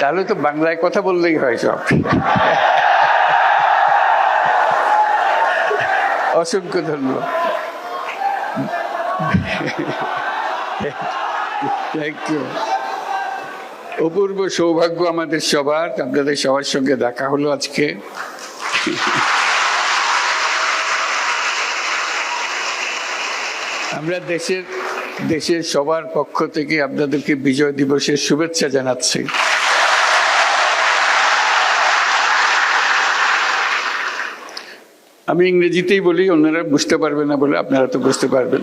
তাহলে তো বাংলায় কথা বললেই হয় সব। অসংখ্য ধন্যবাদ। Thank you. অপূর্ব সৌভাগ্য আমাদের সবার, আপনাদের সবার সঙ্গে দেখা হলো আজকে। আমরা দেশের সবার পক্ষ থেকে আপনাদেরকে বিজয় দিবসের শুভেচ্ছা জানাচ্ছি। আমি ইংরেজিতেই বলি, অন্যরা বুঝতে পারবে না বলে আপনারা তো বুঝতে পারবেন।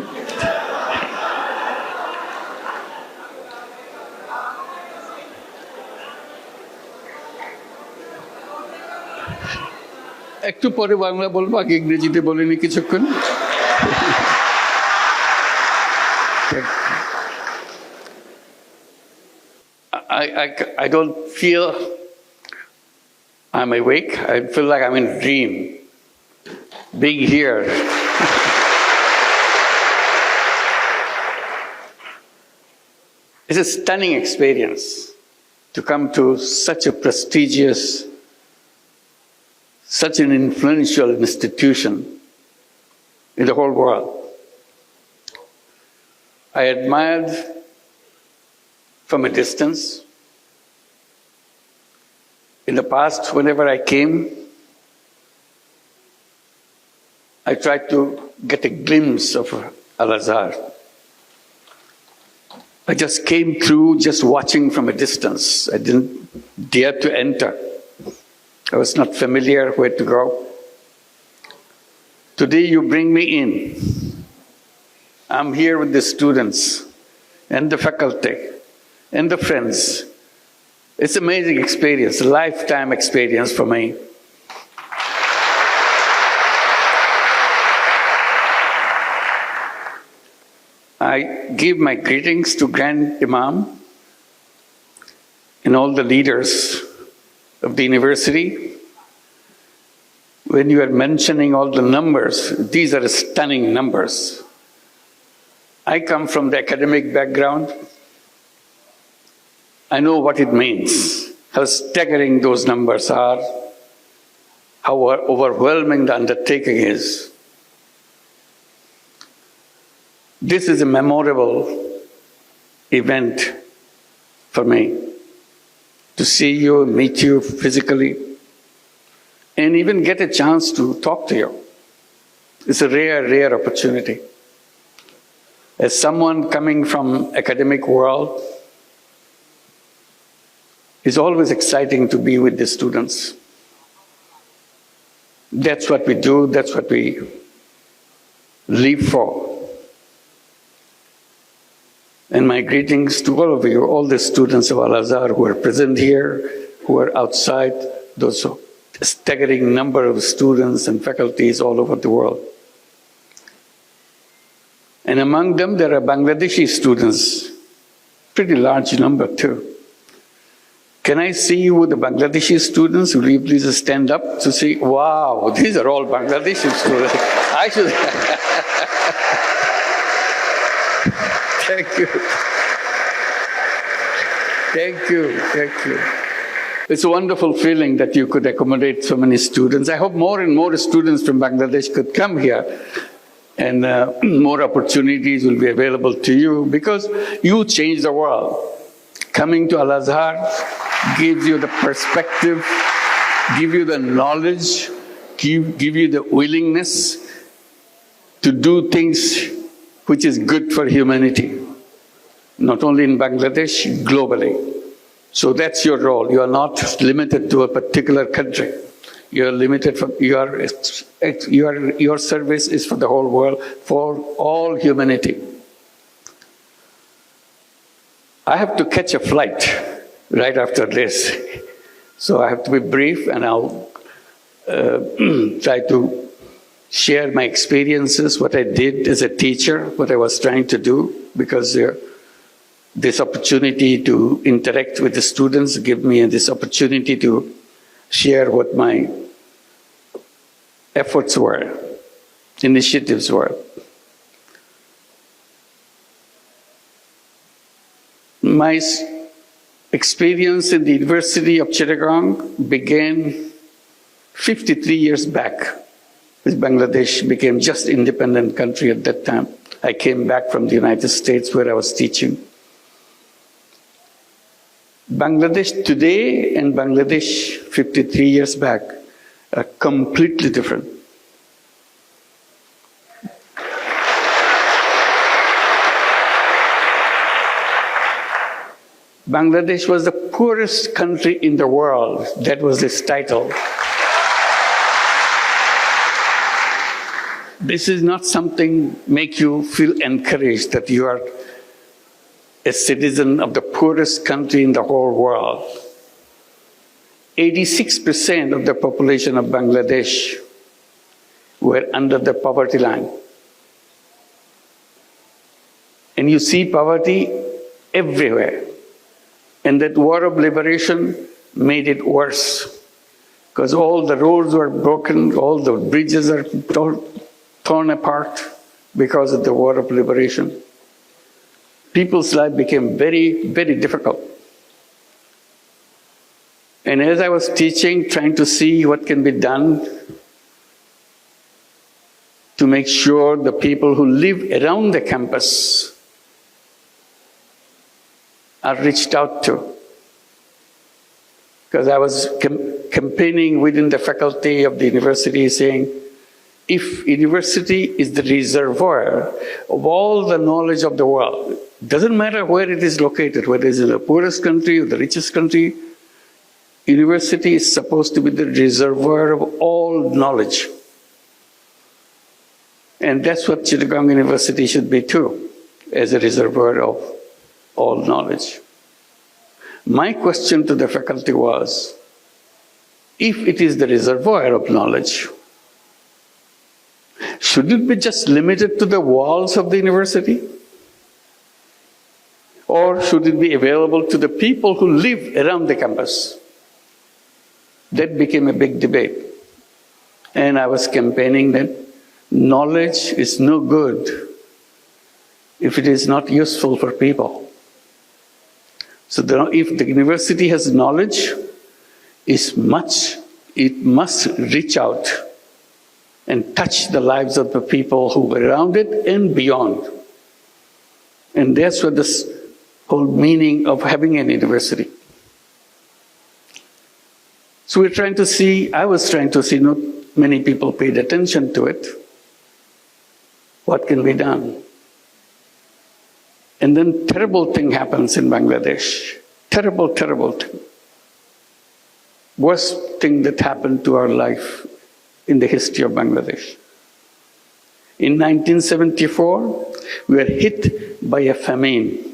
একটু পরে বাংলা বলবো, আগে ইংরেজিতে বলিনি কিছুক্ষণ। I don't feel I'm awake. I feel like I'm in a dream. Being here. It's a stunning experience to come to such a prestigious, such an influential institution in the whole world. I admired from a distance. In the past, whenever I came, I tried to get a glimpse of Al-Azhar. I just came through just watching from a distance. I didn't dare to enter. I was not familiar where to go. Today you bring me in. I'm here with the students and the faculty and the friends. It's an amazing experience, a lifetime experience for me. I give my greetings to Grand Imam and all the leaders of the university. When you are mentioning all the numbers, these are stunning numbers. I come from the academic background. I know what it means, how staggering those numbers are, how overwhelming the undertaking is. This is a memorable event for me, to see you, meet you physically, and even get a chance to talk to you. It's a rare opportunity. As someone coming from academic world, it's always exciting to be with the students. That's what we do, that's what we live for. And my greetings to all of you, all the students of Al-Azhar who are present here, who are outside, those staggering number of students and faculties all over the world. And among them, there are Bangladeshi students, pretty large number too. Can I see you with the Bangladeshi students? Will you please stand up to see? Wow, these are all Bangladeshi students. I should. Thank you. Thank you. Thank you. It's a wonderful feeling that you could accommodate so many students. I hope more and more students from Bangladesh could come here, and more opportunities will be available to you, because you change the world. Coming to Al-Azhar gives you the perspective, give you the knowledge, give you the willingness to do things which is good for humanity, not only in Bangladesh, globally. So that's your role. You are not limited to a particular country. You are limited for, your service is for the whole world, for all humanity. I have to catch a flight right after this. So I have to be brief, and I'll try to share my experiences, what I did as a teacher, what I was trying to do, because this opportunity to interact with the students give me this opportunity to share what my efforts were, initiatives were. My experience in the University of Chittagong began 53 years back, as Bangladesh became just independent country at that time. I came back from the United States where I was teaching. Bangladesh today and Bangladesh 53 years back are completely different. Bangladesh was the poorest country in the world. That was its title. This is not something make you feel encouraged that you are a citizen of the poorest country in the whole world. 86% of the population of Bangladesh were under the poverty line. And you see poverty everywhere. And that war of liberation made it worse, because all the roads were broken, all the bridges are torn apart because of the war of liberation. People's life became very, very difficult. And as I was teaching, trying to see what can be done to make sure the people who live around the campus are reached out to. Because I was campaigning within the faculty of the university saying, if university is the reservoir of all the knowledge of the world, doesn't matter where it is located, whether it's in the poorest country or the richest country, university is supposed to be the reservoir of all knowledge. And that's what Chittagong University should be too, as a reservoir of all knowledge. My question to the faculty was, if it is the reservoir of knowledge, should it be just limited to the walls of the university? Or should it be available to the people who live around the campus? That became a big debate. And I was campaigning that knowledge is no good if it is not useful for people. So if the university has knowledge, it must reach out and touch the lives of the people who were around it and beyond. And that's what this whole meaning of having an university. So we're trying to see, I was trying to see, not many people paid attention to it. What can be done? And then terrible thing happens in Bangladesh. Terrible, terrible thing. Worst thing that happened to our life in the history of Bangladesh. In 1974, we were hit by a famine.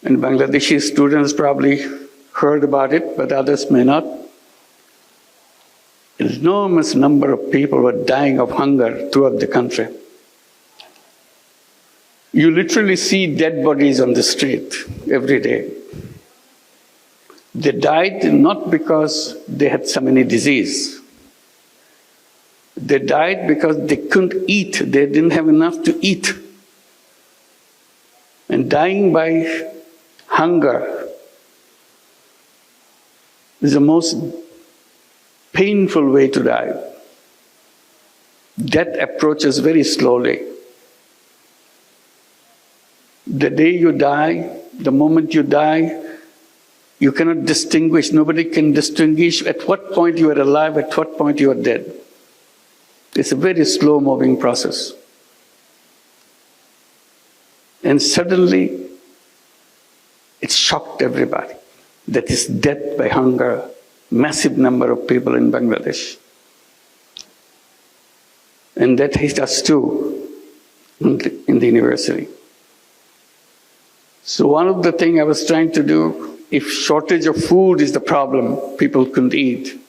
And Bangladeshi students probably heard about it, but others may not. An enormous number of people were dying of hunger throughout the country. You literally see dead bodies on the street every day. They died not because they had some any disease. They died because they couldn't eat. They didn't have enough to eat. And dying by hunger is the most painful way to die. Death approaches very slowly. The day you die, the moment you die, you cannot distinguish, nobody can distinguish at what point you are alive, at what point you are dead. It's a very slow-moving process. And suddenly, it shocked everybody. That is death by hunger, massive number of people in Bangladesh. And that hit us too in the university. So one of the things I was trying to do, if shortage of food is the problem, people couldn't eat,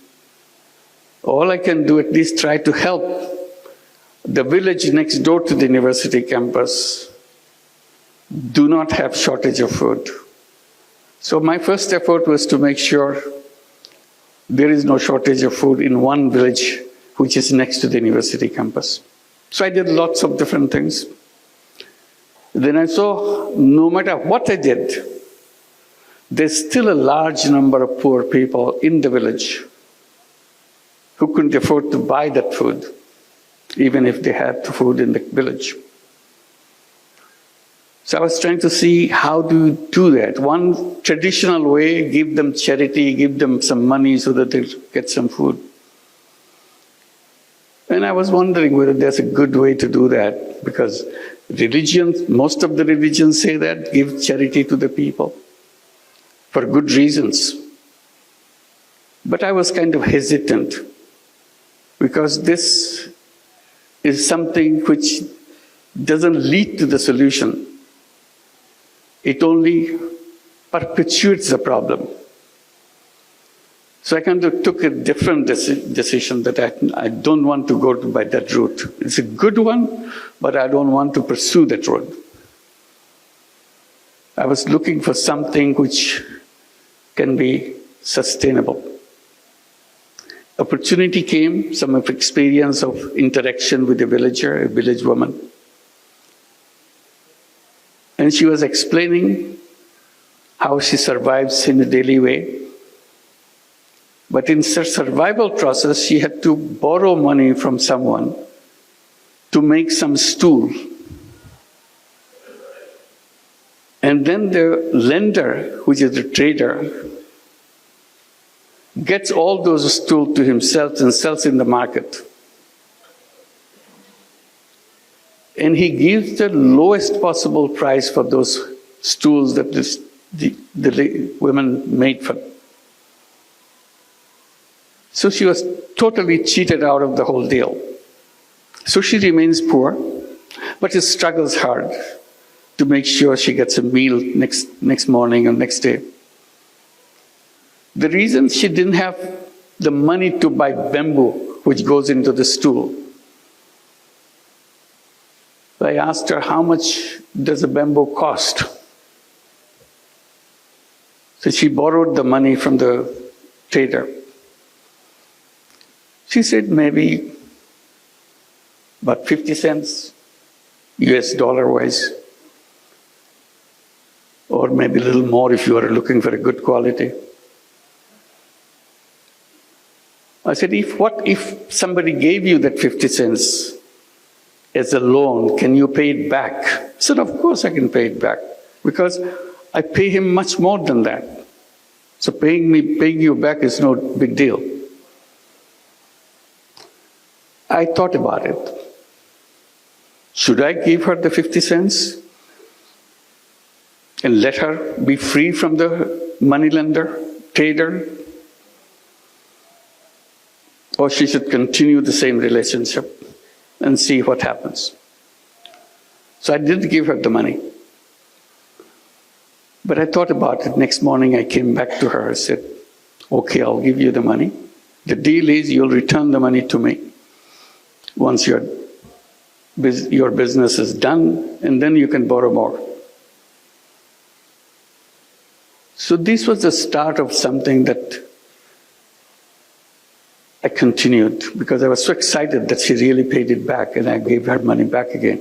all I can do at least try to help the village next door to the university campus do not have shortage of food. So my first effort was to make sure there is no shortage of food in one village which is next to the university campus. So I did lots of different things. Then I saw no matter what I did, there's still a large number of poor people in the village who couldn't afford to buy that food, even if they had the food in the village. So I was trying to see how do you do that. One traditional way, give them charity, give them some money so that they'll get some food. And I was wondering whether there's a good way to do that, because religions, most of the religions say that, give charity to the people for good reasons. But I was kind of hesitant, because this is something which doesn't lead to the solution. It only perpetuates the problem. So I kind of took a different decision that I don't want to go by that route. It's a good one, but I don't want to pursue that road. I was looking for something which can be sustainable. Opportunity came, some of experience of interaction with a villager, a village woman. And she was explaining how she survives in a daily way. But in her survival process, she had to borrow money from someone to make some stool. And then the lender, which is the trader, gets all those stools to himself and sells in the market. And he gives the lowest possible price for those stools that the women made for. So she was totally cheated out of the whole deal. So she remains poor, but she struggles hard to make sure she gets a meal next morning or next day. The reason she didn't have the money to buy bamboo, which goes into the stool, I asked her, how much does a bamboo cost? So she borrowed the money from the trader. She said maybe about 50 cents, US dollar wise, or maybe a little more if you are looking for a good quality. I said, what if somebody gave you that 50 cents as a loan, can you pay it back? I said, of course I can pay it back, because I pay him much more than that. So paying you back is no big deal. I thought about it. Should I give her the 50 cents and let her be free from the moneylender, trader? Or she should continue the same relationship and see what happens. So I did give her the money. But I thought about it. Next morning I came back to her and said, okay, I'll give you the money. The deal is you'll return the money to me once your business is done, and then you can borrow more. So this was the start of something that I continued, because I was so excited that she really paid it back, and I gave her money back again.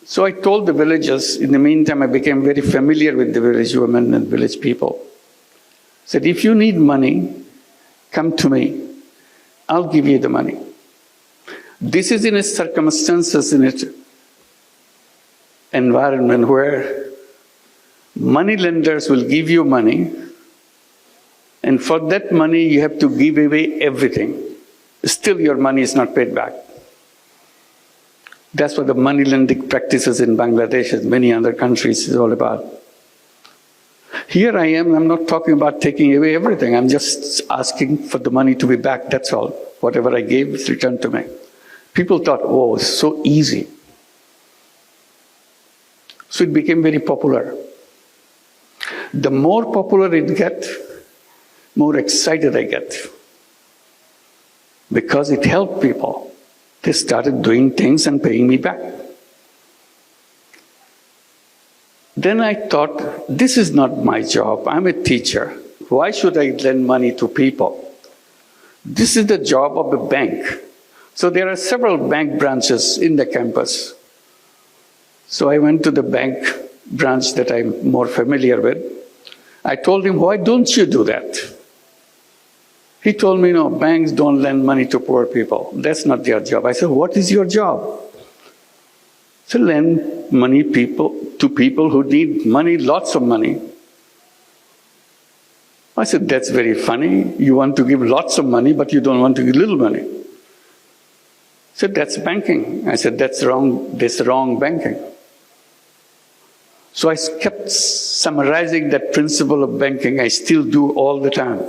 So I told the villagers, in the meantime I became very familiar with the village women and village people. I said, if you need money, come to me. I'll give you the money. This is in a circumstances, in an environment where money lenders will give you money, and for that money you have to give away everything. Still your money is not paid back. That's what the money lending practices in Bangladesh and many other countries is all about. Here I am, I'm not talking about taking away everything. I'm just asking for the money to be back, that's all. Whatever I gave is returned to me. People thought, oh, it's so easy. So it became very popular. The more popular it gets, more excited I get. Because it helped people. They started doing things and paying me back. Then I thought, this is not my job. I'm a teacher. Why should I lend money to people? This is the job of a bank. So there are several bank branches in the campus. So I went to the bank branch that I'm more familiar with. I told him, why don't you do that? He told me, no, banks don't lend money to poor people. That's not their job. I said, what is your job? To lend money to people who need money, lots of money. I said, that's very funny. You want to give lots of money, but you don't want to give little money. He said, that's banking. I said, that's wrong. That's wrong banking. So I kept summarizing that principle of banking. I still do all the time.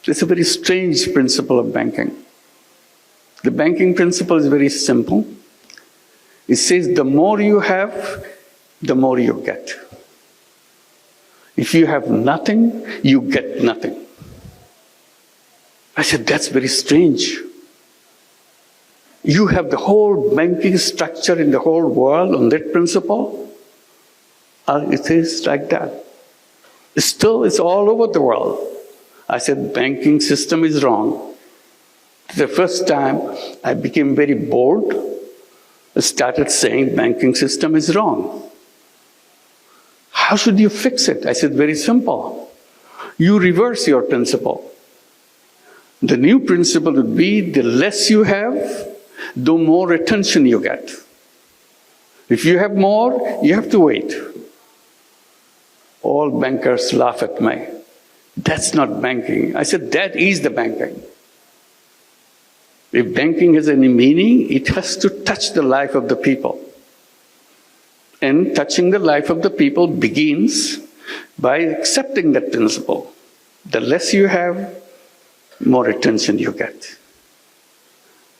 It's a very strange principle of banking. The banking principle is very simple. It says the more you have, the more you get. If you have nothing, you get nothing. I said, that's very strange. You have the whole banking structure in the whole world on that principle? It is like that. Still, it's all over the world. I said, banking system is wrong. The first time I became very bored, I started saying banking system is wrong. How should you fix it? I said, very simple. You reverse your principle. The new principle would be the less you have, the more attention you get. If you have more, you have to wait. All bankers laugh at me. That's not banking. I said, that is the banking. If banking has any meaning, it has to touch the life of the people. And touching the life of the people begins by accepting that principle. The less you have, more attention you get.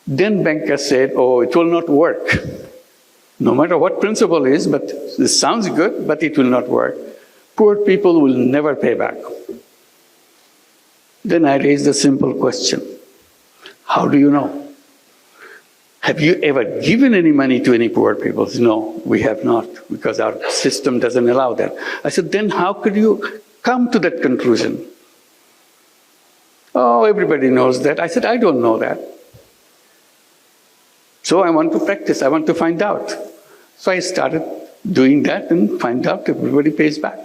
Then bankers said, oh, it will not work. No matter what principle is, but this sounds good, but it will not work. Poor people will never pay back. Then I raised a simple question. How do you know? Have you ever given any money to any poor people? No, we have not, because our system doesn't allow that. I said, then how could you come to that conclusion? Oh, everybody knows that. I said, I don't know that. So I want to practice, I want to find out. So I started doing that and find out everybody pays back.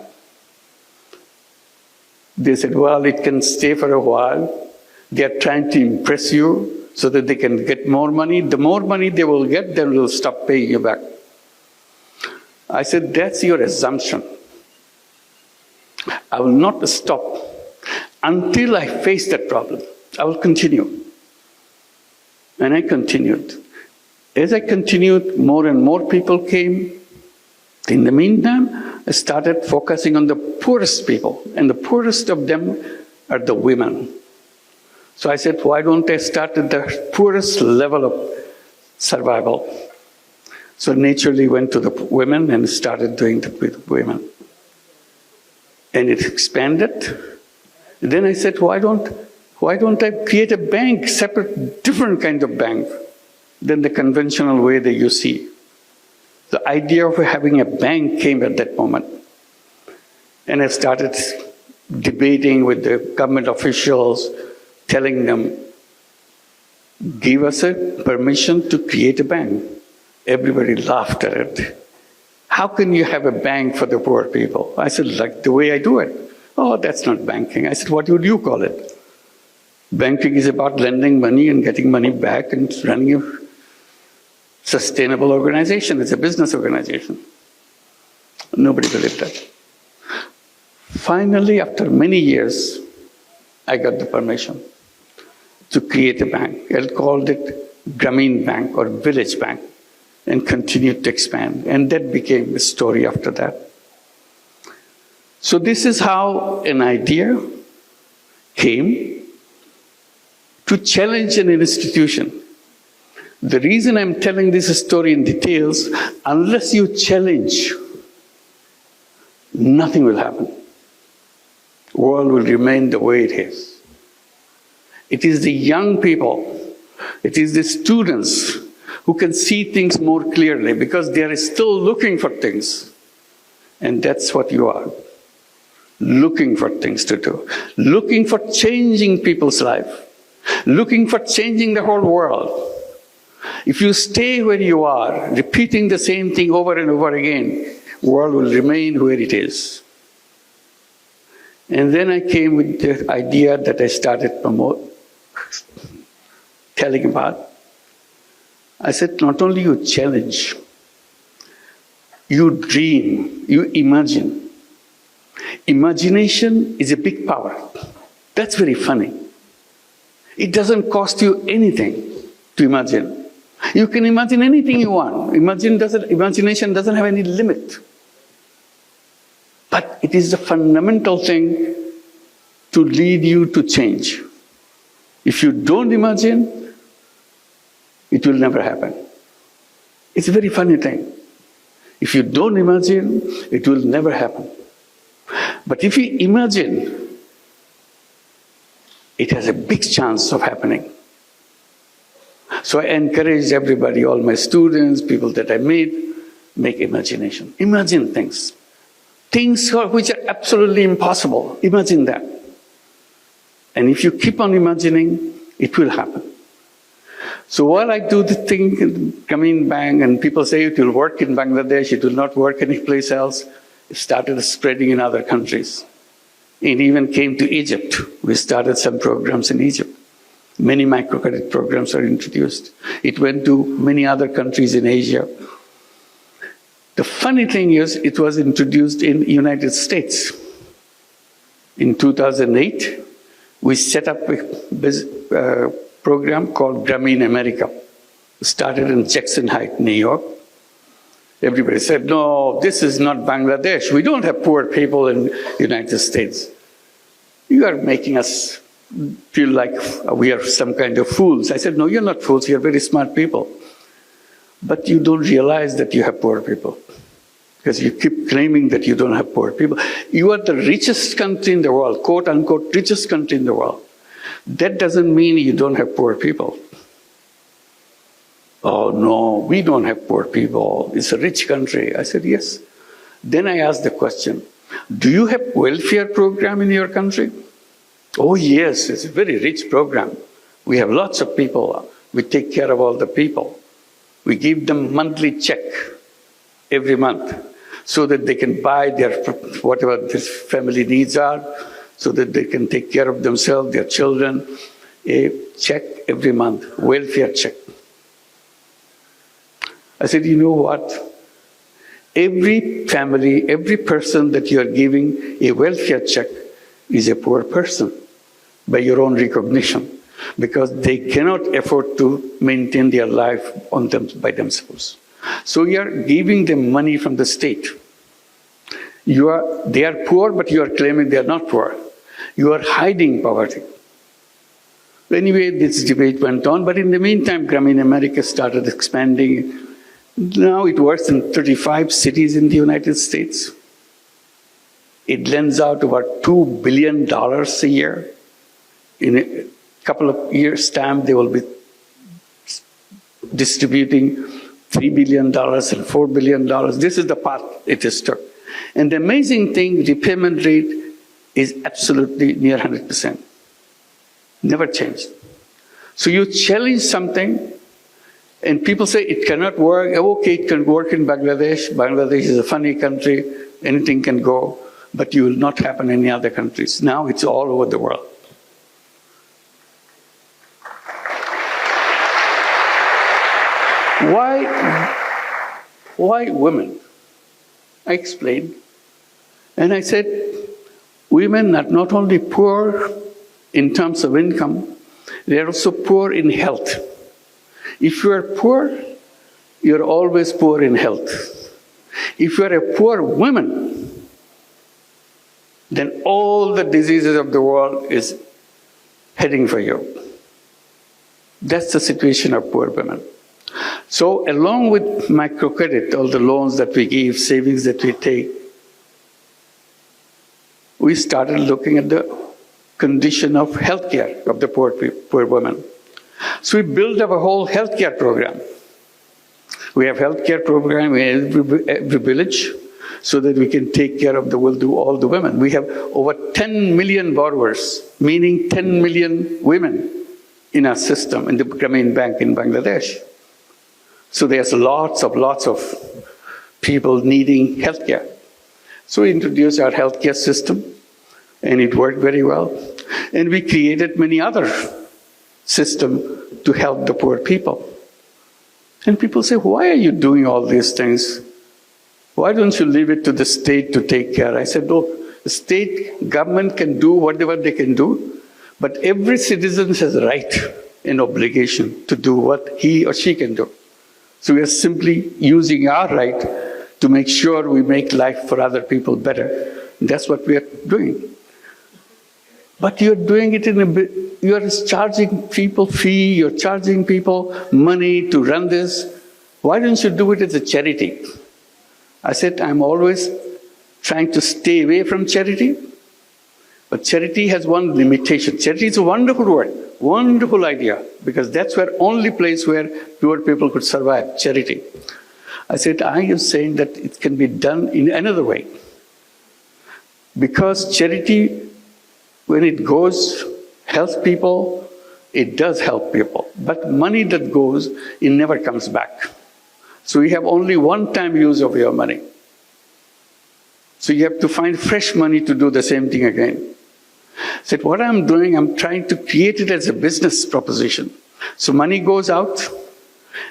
They said, well, it can stay for a while. They're trying to impress you so that they can get more money. The more money they will get, then they'll stop paying you back. I said, that's your assumption. I will not stop until I face that problem. I will continue. And I continued. As I continued, more and more people came. In the meantime, I started focusing on the poorest people, and the poorest of them are the women. So I said, why don't I start at the poorest level of survival? So naturally went to the women and started doing it with women. And it expanded. Then I said, why don't I create a bank, separate, different kind of bank than the conventional way that you see? The idea of having a bank came at that moment. And I started debating with the government officials, telling them, give us a permission to create a bank. Everybody laughed at it. How can you have a bank for the poor people? I said, like the way I do it. Oh, that's not banking. I said, what would you call it? Banking is about lending money and getting money back and running a sustainable organization. It's a business organization. Nobody believed that. Finally, after many years, I got the permission to create a bank. I called it Grameen Bank or Village Bank and continued to expand. And that became a story after that. So this is how an idea came to challenge an institution. The reason I'm telling this story in details, unless you challenge, nothing will happen. The world will remain the way it is. It is the young people, it is the students who can see things more clearly because they are still looking for things. And that's what you are. Looking for things to do. Looking for changing people's life. Looking for changing the whole world. If you stay where you are, repeating the same thing over and over again, world will remain where it is. And then I came with the idea that I started telling about. I said, not only you challenge, you dream, you imagine. Imagination is a big power. That's very funny. It doesn't cost you anything to imagine. You can imagine anything you want. Imagination doesn't have any limit. But it is the fundamental thing to lead you to change. If you don't imagine, it will never happen. It's a very funny thing. If you don't imagine, it will never happen. But if you imagine, it has a big chance of happening. So I encourage everybody, all my students, people that I meet, make imagination. Imagine things. Things which are absolutely impossible. Imagine that. And if you keep on imagining, it will happen. So while I do the thing in Grameen Bank and people say it will work in Bangladesh, it will not work anyplace else, it started spreading in other countries. It even came to Egypt. We started some programs in Egypt. Many microcredit programs are introduced. It went to many other countries in Asia. The funny thing is, it was introduced in the United States. In 2008, we set up a program called Grameen America. It started in Jackson Heights, New York. Everybody said, no, this is not Bangladesh. We don't have poor people in the United States. You are making us feel like we are some kind of fools. I said, no, you're not fools. You're very smart people. But you don't realize that you have poor people. Because you keep claiming that you don't have poor people. You are the richest country in the world, quote unquote, richest country in the world. That doesn't mean you don't have poor people. Oh no, we don't have poor people. It's a rich country. I said, yes. Then I asked the question, do you have welfare program in your country? Oh yes, it's a very rich program. We have lots of people. We take care of all the people. We give them monthly check every month so that they can buy their whatever their family needs are, so that they can take care of themselves, their children. A check every month, welfare check. I said, you know what? Every family, every person that you are giving a welfare check is a poor person by your own recognition, because they cannot afford to maintain their life on them by themselves. So you are giving them money from the state. They are poor, but you are claiming they are not poor. You are hiding poverty. Anyway, this debate went on, but in the meantime, Grameen America started expanding. Now it works in 35 cities in the United States. It lends out about $2 billion a year. In a couple of years' time, they will be distributing $3 billion and $4 billion. This is the path it has took. And the amazing thing, repayment rate is absolutely near 100%. Never changed. So you challenge something, and people say it cannot work. Okay, it can work in Bangladesh. Bangladesh is a funny country. Anything can go, but it will not happen in any other countries. Now it's all over the world. Why women? I explained. And I said, women are not only poor in terms of income, they are also poor in health. If you are poor, you're always poor in health. If you are a poor woman, then all the diseases of the world is heading for you. That's the situation of poor women. So along with microcredit, all the loans that we give, savings that we take, we started looking at the condition of healthcare of the poor women. So we built up a whole healthcare program. We have healthcare program in every village so that we can take care of all the women. We have over 10 million borrowers, meaning 10 million women in our system, in the Grameen Bank in Bangladesh. So there's lots of people needing healthcare. So we introduced our healthcare system, and it worked very well. And we created many other systems to help the poor people. And people say, why are you doing all these things? Why don't you leave it to the state to take care? I said, look, the state government can do whatever they can do, but every citizen has a right and obligation to do what he or she can do. So we are simply using our right to make sure we make life for other people better. That's what we are doing. But you're doing it you're charging people fee, you're charging people money to run this. Why don't you do it as a charity? I said, I'm always trying to stay away from charity, but charity has one limitation. Charity is a wonderful word, wonderful idea, because that's the only place where poor people could survive, charity. I said, I am saying that it can be done in another way. Because charity, when it goes, helps people, it does help people. But money that goes, it never comes back. So you have only one-time use of your money. So you have to find fresh money to do the same thing again. I said, what I'm doing, I'm trying to create it as a business proposition. So money goes out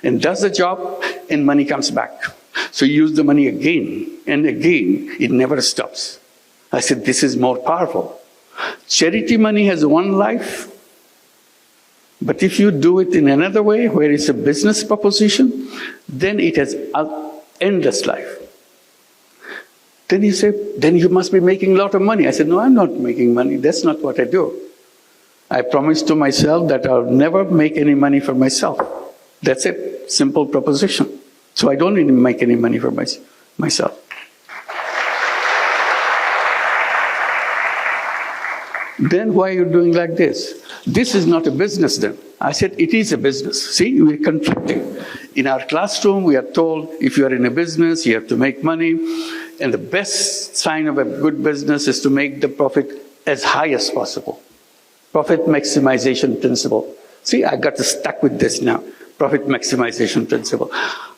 and does the job, and money comes back. So you use the money again and again, it never stops. I said, this is more powerful. Charity money has one life, but if you do it in another way, where it's a business proposition, then it has an endless life. Then he said, then you must be making a lot of money. I said, no, I'm not making money. That's not what I do. I promised to myself that I'll never make any money for myself. That's it, simple proposition. So I don't even make any money for myself. Then why are you doing like this? This is not a business then. I said, it is a business. See, we're conflicting. In our classroom, we are told, if you are in a business, you have to make money. And the best sign of a good business is to make the profit as high as possible. Profit maximization principle. See, I got stuck with this now. Profit maximization principle.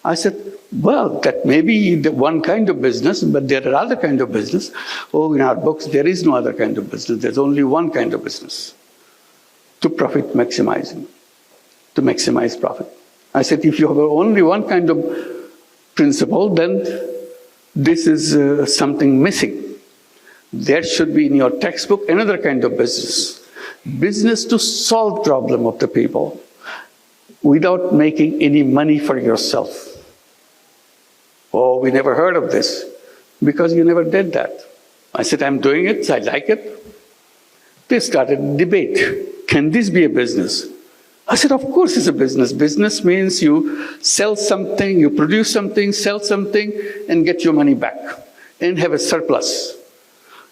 I said, well, that may be the one kind of business, but there are other kinds of business. Oh, in our books, there is no other kind of business. There's only one kind of business. To profit maximizing, to maximize profit. I said, if you have only one kind of principle, then this is something missing. There should be in your textbook another kind of business. Business to solve problem of the people without making any money for yourself. Oh, we never heard of this because you never did that. I said, I'm doing it, I like it. They started a debate. Can this be a business? I said, of course it's a business. Business means you sell something, you produce something, sell something, and get your money back and have a surplus.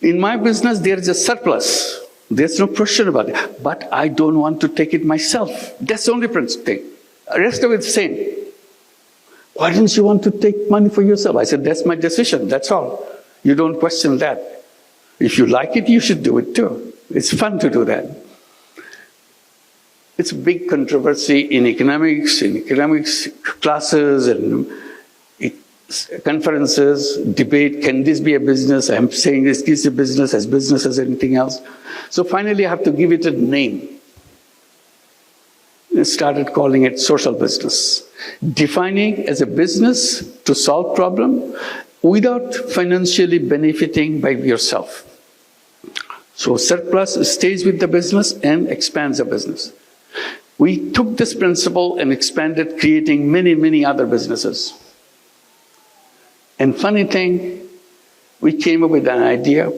In my business, there is a surplus. There's no question about it. But I don't want to take it myself. That's the only thing. The rest of it's the same. Why didn't you want to take money for yourself? I said, that's my decision, that's all. You don't question that. If you like it, you should do it too. It's fun to do that. It's a big controversy in economics classes and conferences, debate, can this be a business? I'm saying this is a business as anything else. So finally I have to give it a name. I started calling it social business. Defining as a business to solve problem without financially benefiting by yourself. So surplus stays with the business and expands the business. We took this principle and expanded, creating many, many other businesses. And funny thing, we came up with an idea.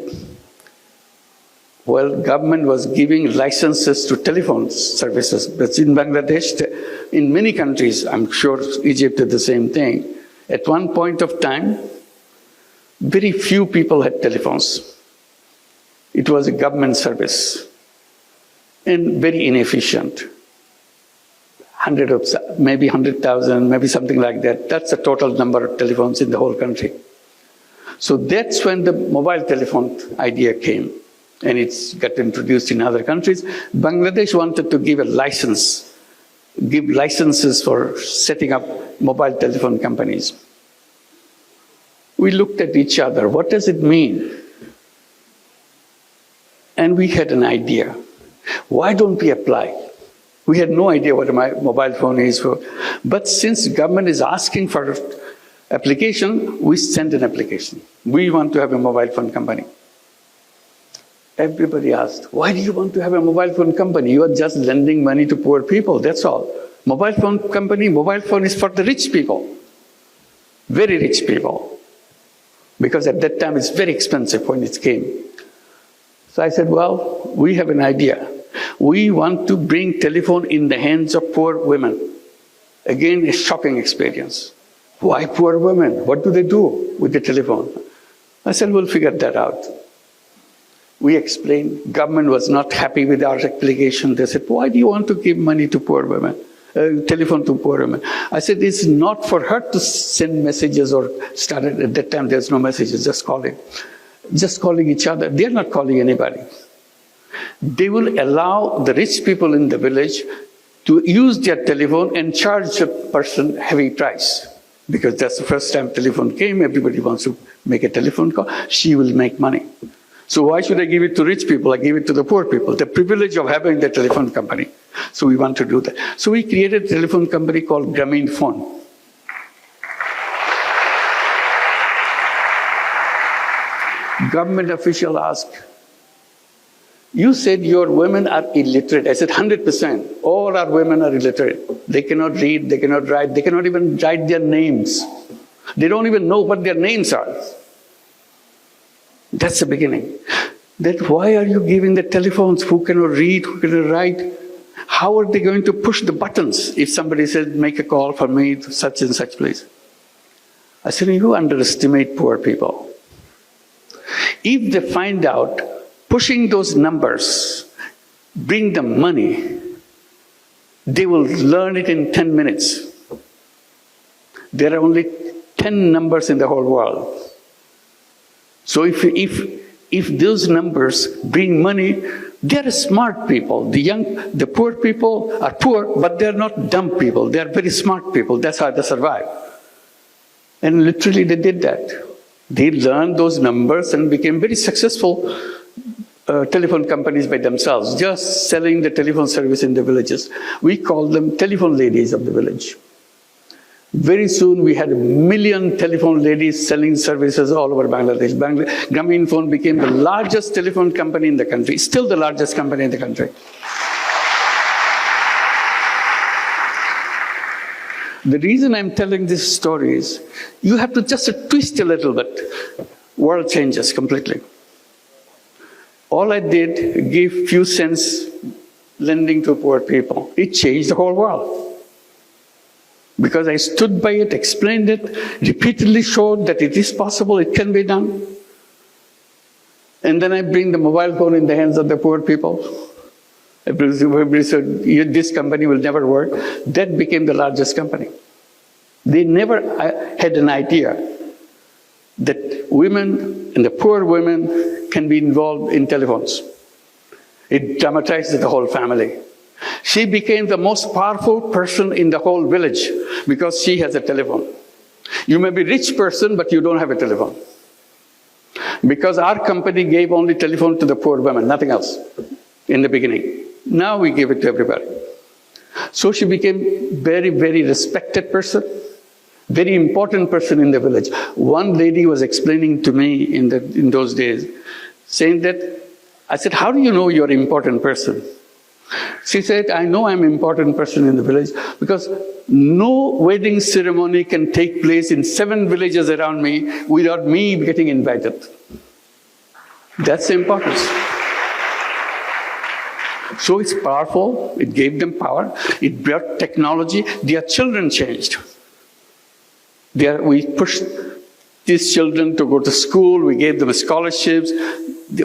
Well, government was giving licenses to telephone services. But in Bangladesh, in many countries, I'm sure Egypt did the same thing. At one point of time, very few people had telephones. It was a government service and very inefficient. Maybe 100,000, maybe something like that. That's the total number of telephones in the whole country. So that's when the mobile telephone idea came, and it's got introduced in other countries. Bangladesh wanted to give a license, give licenses for setting up mobile telephone companies. We looked at each other. What does it mean? And we had an idea. Why don't we apply? We had no idea what a mobile phone is for. But since government is asking for application, we sent an application. We want to have a mobile phone company. Everybody asked, why do you want to have a mobile phone company? You are just lending money to poor people, that's all. Mobile phone company, mobile phone is for the rich people. Very rich people. Because at that time it's very expensive when it came. So I said, well, we have an idea. We want to bring telephone in the hands of poor women. Again, a shocking experience. Why poor women? What do they do with the telephone? I said, we'll figure that out. We explained, government was not happy with our application. They said, why do you want to give money to poor women, telephone to poor women? I said, it's not for her to send messages or start it. At that time, there's no messages, just calling. Just calling each other. They're not calling anybody. They will allow the rich people in the village to use their telephone and charge a person heavy price. Because that's the first time telephone came, everybody wants to make a telephone call, she will make money. So why should I give it to rich people? I give it to the poor people, the privilege of having the telephone company. So we want to do that. So we created a telephone company called Grameenphone. Government official asked, you said your women are illiterate. I said 100%. All our women are illiterate. They cannot read, they cannot write, they cannot even write their names. They don't even know what their names are. That's the beginning. That why are you giving the telephones? Who cannot read, who cannot write? How are they going to push the buttons if somebody says, make a call for me to such and such place? I said, you underestimate poor people. If they find out pushing those numbers bring them money, they will learn it in 10 minutes. There are only 10 numbers in the whole world. So if those numbers bring money, they are smart people. The poor people are poor, but they're not dumb people. They're very smart people. That's how they survive. And literally they did that. They learned those numbers and became very successful telephone companies by themselves, just selling the telephone service in the villages. We call them telephone ladies of the village. Very soon we had 1 million telephone ladies selling services all over Bangladesh. Grameenphone became the largest telephone company in the country, still the largest company in the country. The reason I'm telling this story is, you have to just twist a little bit. World changes completely. All I did, give few cents lending to poor people. It changed the whole world. Because I stood by it, explained it, repeatedly showed that it is possible, it can be done. And then I bring the mobile phone in the hands of the poor people. Everybody said, this company will never work. That became the largest company. They never had an idea that women and the poor women can be involved in telephones. It dramatized the whole family. She became the most powerful person in the whole village because she has a telephone. You may be a rich person, but you don't have a telephone. Because our company gave only telephone to the poor women, nothing else in the beginning. Now we give it to everybody. So she became very, very respected person, very important person in the village. One lady was explaining to me in those days, saying that, I said, how do you know you're an important person? She said, I know I'm an important person in the village because no wedding ceremony can take place in 7 villages around me without me getting invited. That's the importance. So it's powerful, it gave them power, it brought technology, their children changed. We pushed these children to go to school, we gave them scholarships.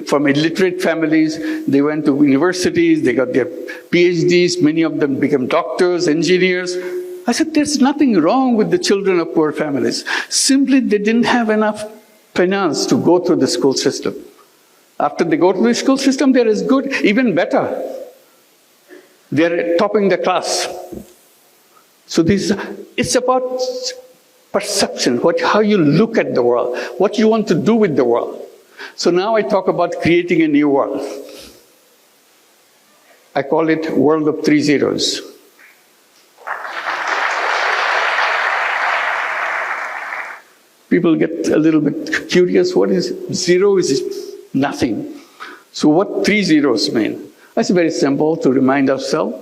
From illiterate families, they went to universities, they got their PhDs, many of them became doctors, engineers. I said, there's nothing wrong with the children of poor families. Simply, they didn't have enough finance to go through the school system. After they go to the school system, they're as good, even better. They're topping the class. So it's about perception, how you look at the world, what you want to do with the world. So now I talk about creating a new world. I call it world of 3 zeros. People get a little bit curious. What is zero? Is nothing. So what 3 zeros mean? It's very simple to remind ourselves.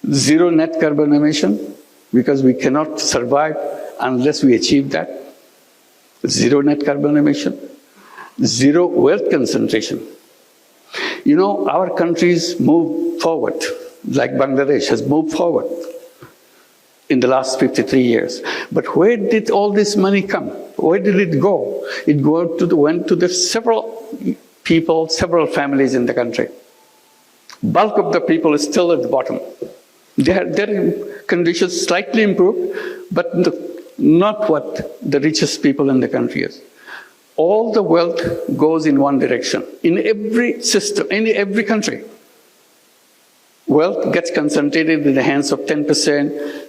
Zero net carbon emission, because we cannot survive unless we achieve that. Zero net carbon emission. Zero wealth concentration. You know, our countries move forward, like Bangladesh has moved forward in the last 53 years. But where did all this money come? Where did it go? It went to the several people, several families in the country. Bulk of the people is still at the bottom. Their conditions slightly improved, but not what the richest people in the country is. All the wealth goes in one direction. In every system, in every country, wealth gets concentrated in the hands of 10%,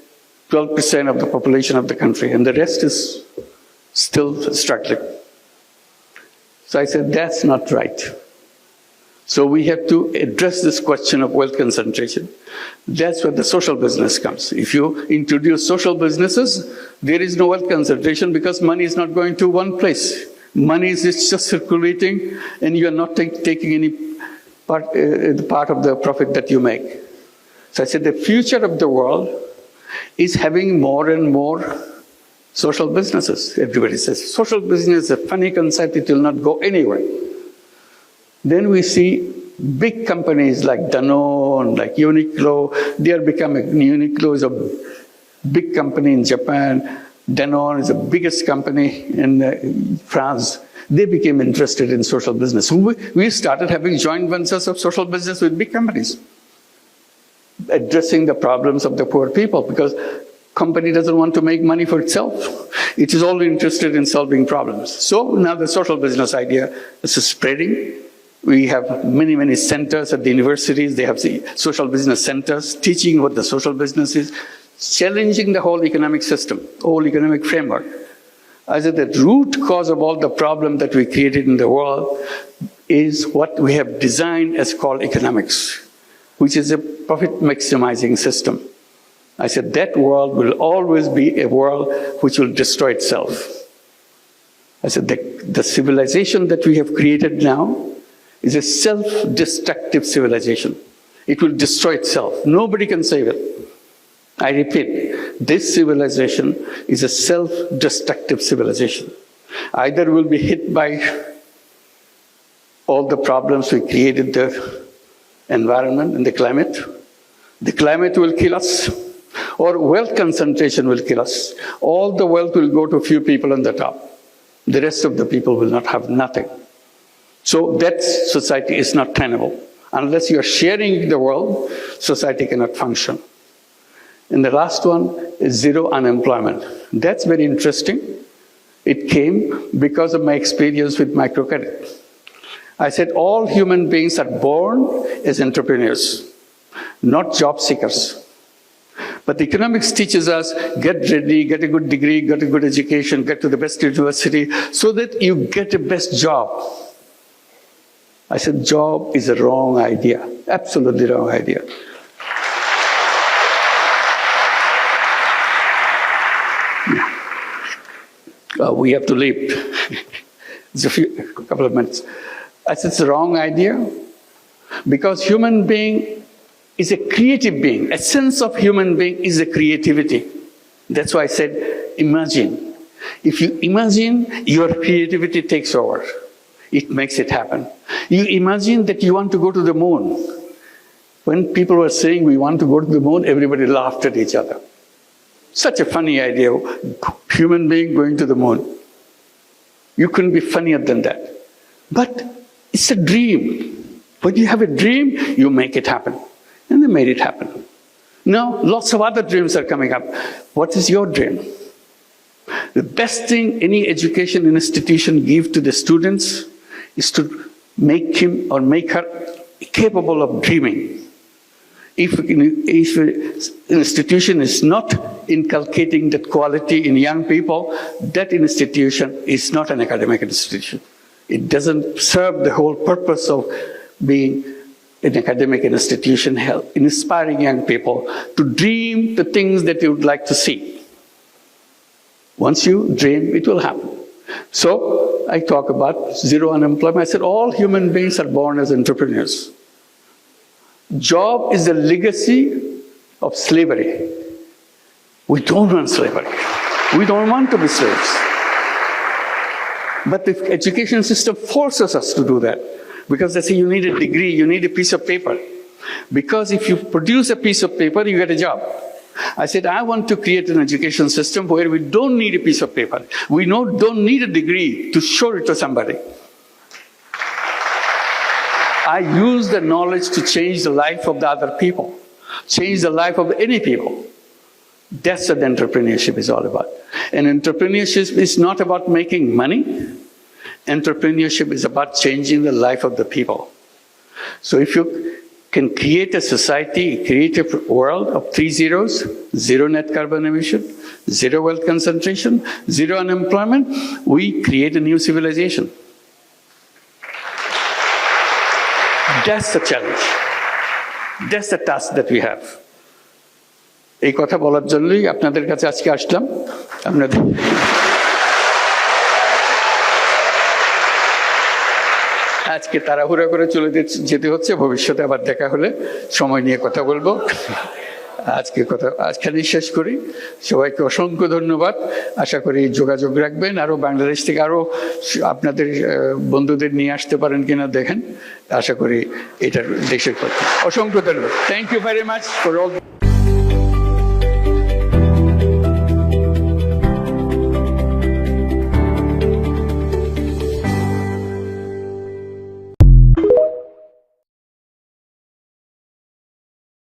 12% of the population of the country, and the rest is still struggling. So I said, that's not right. So we have to address this question of wealth concentration. That's where the social business comes. If you introduce social businesses, there is no wealth concentration because money is not going to one place. Money is just circulating, and you are not taking any part of the profit that you make. So I said the future of the world is having more and more social businesses. Everybody says, social business is a funny concept, it will not go anywhere. Then we see big companies like Danone, like Uniqlo, they are becoming, Uniqlo is a big company in Japan, Danone is the biggest company in France. They became interested in social business. We started having joint ventures of social business with big companies, addressing the problems of the poor people, because company doesn't want to make money for itself. It is only interested in solving problems. So now the social business idea is spreading. We have many, many centers at the universities. They have the social business centers teaching what the social business is, challenging the whole economic system, whole economic framework. I said the root cause of all the problem that we created in the world is what we have designed as called economics, which is a profit maximizing system. I said that world will always be a world which will destroy itself. I said the civilization that we have created now is a self-destructive civilization. It will destroy itself. Nobody can save it. I repeat, this civilization is a self-destructive civilization. Either we'll be hit by all the problems we created, the environment and the climate will kill us, or wealth concentration will kill us. All the wealth will go to a few people on the top. The rest of the people will not have nothing. So that society is not tenable. Unless you are sharing the world, society cannot function. And the last one is zero unemployment. That's very interesting. It came because of my experience with microcredit. I said all human beings are born as entrepreneurs, not job seekers. But economics teaches us, get ready, get a good degree, get a good education, get to the best university, so that you get the best job. I said job is a wrong idea, absolutely wrong idea. We have to leave. It's a couple of minutes. I said it's a wrong idea because human being is a creative being. Essence of human being is a creativity. That's why I said imagine. If you imagine, your creativity takes over. It makes it happen. You imagine that you want to go to the moon. When people were saying we want to go to the moon, everybody laughed at each other. Such a funny idea, human being going to the moon. You couldn't be funnier than that. But it's a dream. When you have a dream, you make it happen. And they made it happen. Now, lots of other dreams are coming up. What is your dream? The best thing any education institution gives to the students is to make him or make her capable of dreaming. if an institution is not inculcating that quality in young people, that institution is not an academic institution. It doesn't serve the whole purpose of being an academic institution, inspiring young people to dream the things that you would like to see. Once you dream, it will happen. So I talk about zero unemployment. I said all human beings are born as entrepreneurs. Job is the legacy of slavery. We don't want slavery. We don't want to be slaves. But the education system forces us to do that because they say you need a degree, you need a piece of paper. Because if you produce a piece of paper, you get a job. I said, I want to create an education system where we don't need a piece of paper. We don't need a degree to show it to somebody. I use the knowledge to change the life of the other people, change the life of any people. That's what entrepreneurship is all about. And entrepreneurship is not about making money. Entrepreneurship is about changing the life of the people. So if you can create a society, create a world of 3 zeros, zero net carbon emission, zero wealth concentration, zero unemployment, we create a new civilization. That's the challenge. That's the task that we have. এই কথা বলার জন্যই আপনাদের কাছে আজকে আসলাম। আপনাদের আজকে তাড়াহুড়া করে চলে যেতে হচ্ছে, ভবিষ্যতে আবার দেখা হলে সময় নিয়ে কথা বলবো। আজকে কথা আজখানেই শেষ করি। সবাইকে অসংখ্য ধন্যবাদ। আশা করি যোগাযোগ রাখবেন, আরো বাংলাদেশ থেকে আরো আপনাদের বন্ধুদের নিয়ে আসতে পারেন কিনা দেখেন। আশা করি এটার দেশের কথা। অসংখ্য ধন্যবাদ। Thank you very much for all.